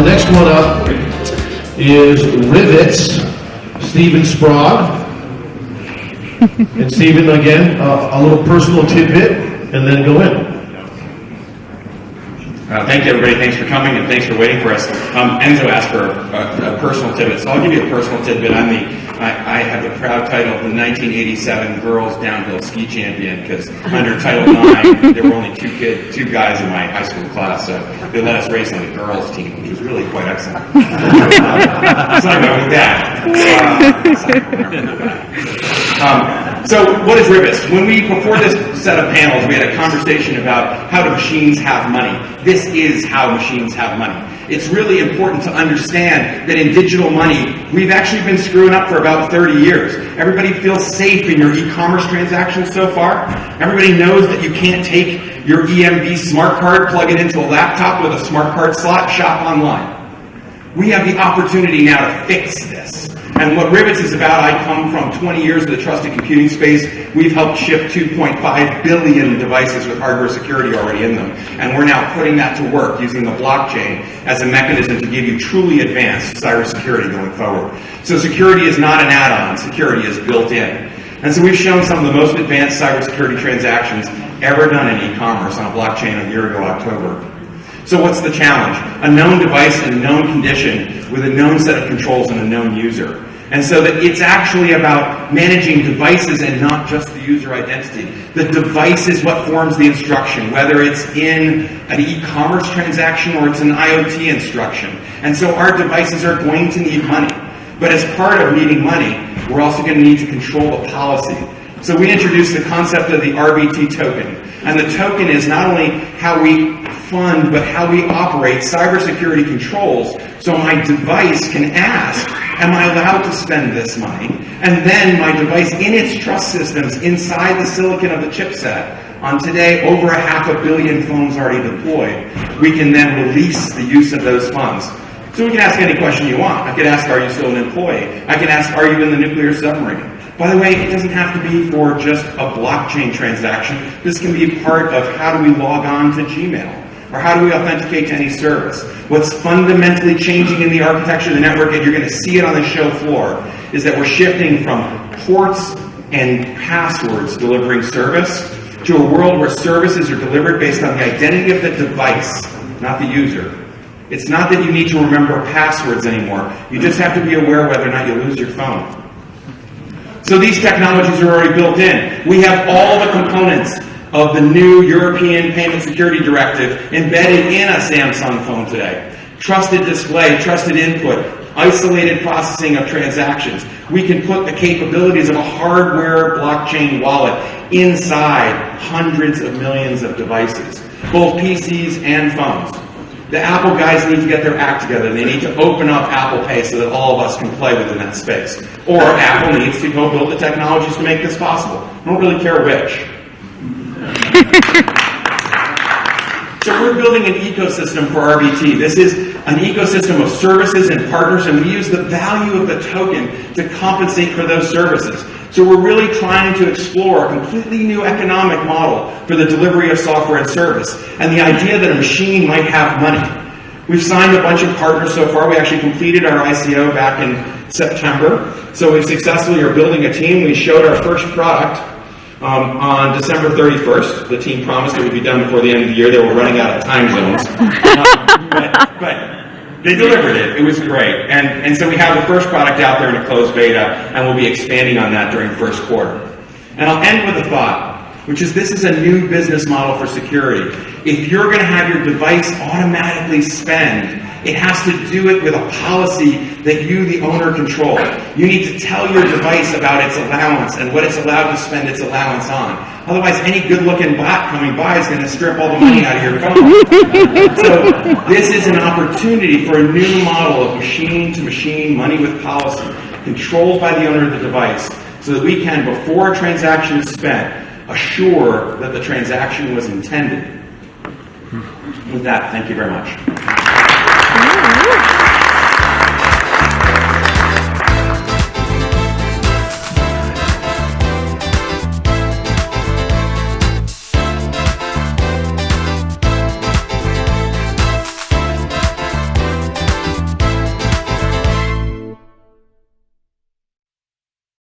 The next one up is Rivetz Steven Sprague. And Steven, again, a little personal tidbit, and then go in. Thank you, everybody. Thanks for coming, and thanks for waiting for us. Enzo asked for a personal tidbit, so I'll give you a personal tidbit. I have the proud title of the 1987 Girls Downhill Ski Champion, because under Title IX, there were only two guys in my high school class, so they let us race on the girls' team, which was really quite excellent. Sorry about that. So what is Rivetz? Before this set of panels, we had a conversation about how do machines have money. This is how machines have money. It's really important to understand that in digital money, we've actually been screwing up for about 30 years. Everybody feels safe in your e-commerce transactions so far. Everybody knows that you can't take your EMV smart card, plug it into a laptop with a smart card slot, shop online. We have the opportunity now to fix this. And what Rivetz is about, I come from 20 years of the trusted computing space. We've helped ship 2.5 billion devices with hardware security already in them. And we're now putting that to work using the blockchain as a mechanism to give you truly advanced cybersecurity going forward. So security is not an add-on, security is built in. And so we've shown some of the most advanced cybersecurity transactions ever done in e-commerce on a blockchain a year ago, October. So what's the challenge? A known device in a known condition with a known set of controls and a known user. And so that it's actually about managing devices and not just the user identity. The device is what forms the instruction, whether it's in an e-commerce transaction or it's an IoT instruction. And so our devices are going to need money. But as part of needing money, we're also going to need to control the policy. So we introduced the concept of the RBT token. And the token is not only how we fund, but how we operate cybersecurity controls, so my device can ask, am I allowed to spend this money? And then my device, in its trust systems, inside the silicon of the chipset, on today over 500 million phones already deployed, we can then release the use of those funds. So we can ask any question you want. I could ask, are you still an employee? I can ask, are you in the nuclear submarine? By the way, it doesn't have to be for just a blockchain transaction. This can be part of how do we log on to Gmail, or how do we authenticate to any service. What's fundamentally changing in the architecture of the network, and you're going to see it on the show floor, is that we're shifting from ports and passwords delivering service to a world where services are delivered based on the identity of the device, not the user. It's not that you need to remember passwords anymore. You just have to be aware whether or not you lose your phone. So these technologies are already built in. We have all the components of the new European Payment Security Directive embedded in a Samsung phone today. Trusted display, trusted input, isolated processing of transactions. We can put the capabilities of a hardware blockchain wallet inside hundreds of millions of devices, both PCs and phones. The Apple guys need to get their act together. They need to open up Apple Pay so that all of us can play within that space. Or Apple needs to go build the technologies to make this possible. I don't really care which. So we're building an ecosystem for RBT. This is an ecosystem of services and partners, and we use the value of the token to compensate for those services. So we're really trying to explore a completely new economic model for the delivery of software and service, and the idea that a machine might have money. We've signed a bunch of partners so far. We actually completed our ICO back in September. So we successfully are building a team. We showed our first product on December 31st. The team promised it would be done before the end of the year. They were running out of time zones. But they delivered it. It was great. And so we have the first product out there in a closed beta, and we'll be expanding on that during first quarter. And I'll end with a thought, which is this is a new business model for security. If you're going to have your device automatically spend, it has to do it with a policy that you, the owner, control. You need to tell your device about its allowance and what it's allowed to spend its allowance on. Otherwise, any good-looking bot coming by is going to strip all the money out of your phone. So this is an opportunity for a new model of machine-to-machine money with policy, controlled by the owner of the device, so that we can, before a transaction is spent, assure that the transaction was intended. With that, thank you very much.